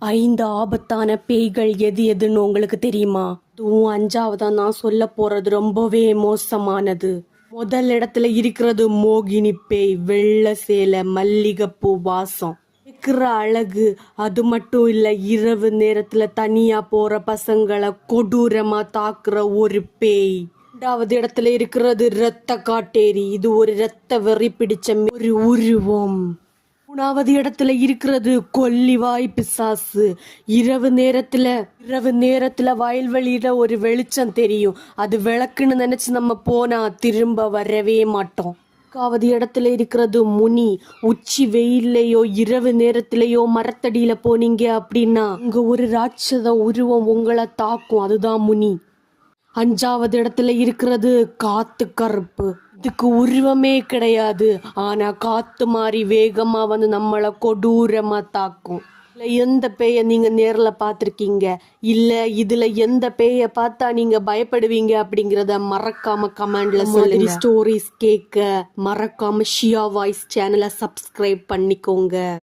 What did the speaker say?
5 ஆபத்தான பேய்கள் எது எதுன்னு உங்களுக்கு தெரியுமா? அதுவும் 5வதா நான் சொல்ல போறது ரொம்பவே மோசமானது. முதல் இடத்துல இருக்கிறது மோகினி பேய். வெள்ளை சேலை, மல்லிகைப்பூ வாசம், இருக்கிற அழகு. அது மட்டும் இல்ல, இரவு நேரத்துல தனியா போற பசங்களை கொடூரமா தாக்குற ஒரு பேய். 2வது இடத்துல இருக்கிறது இரத்த காட்டேரி. இது ஒரு இரத்த வெறி பிடிச்ச ஒரு உருவம். 3வது இடத்துல இருக்கிறது கொல்லிவாய் பிசாசு. இரவு நேரத்துல வயல்வெளியில ஒரு வெளிச்சம் தெரியும். அது விளக்குன்னு நினைச்சு நம்ம போனா திரும்ப வரவே மாட்டோம். 4வது இடத்துல இருக்கிறது முனி. உச்சி வெயில்லையோ இரவு நேரத்திலேயோ மரத்தடியில போனீங்க அப்படின்னா அங்க ஒரு ராட்சத உருவம் உங்களை தாக்கும். அதுதான் முனி. 5வது இடத்துல இருக்கிறது காத்து கருப்பு. இதுக்கு உருவமே கிடையாது, ஆனா காத்து மாதிரி வேகமா வந்து நம்மளை கொடூரமா தாக்கும். இதுல எந்த பேய நீங்க நேர்ல பாத்திருக்கீங்க, இல்ல இதுல எந்த பேய பார்த்தா நீங்க பயப்படுவீங்க அப்படிங்கறத மறக்காம கமெண்ட்ல சொல்லுங்க. ஸ்டோரிஸ் கேட்க மறக்காம ஷியா வாய்ஸ் சேனலை சப்ஸ்கிரைப் பண்ணிக்கோங்க.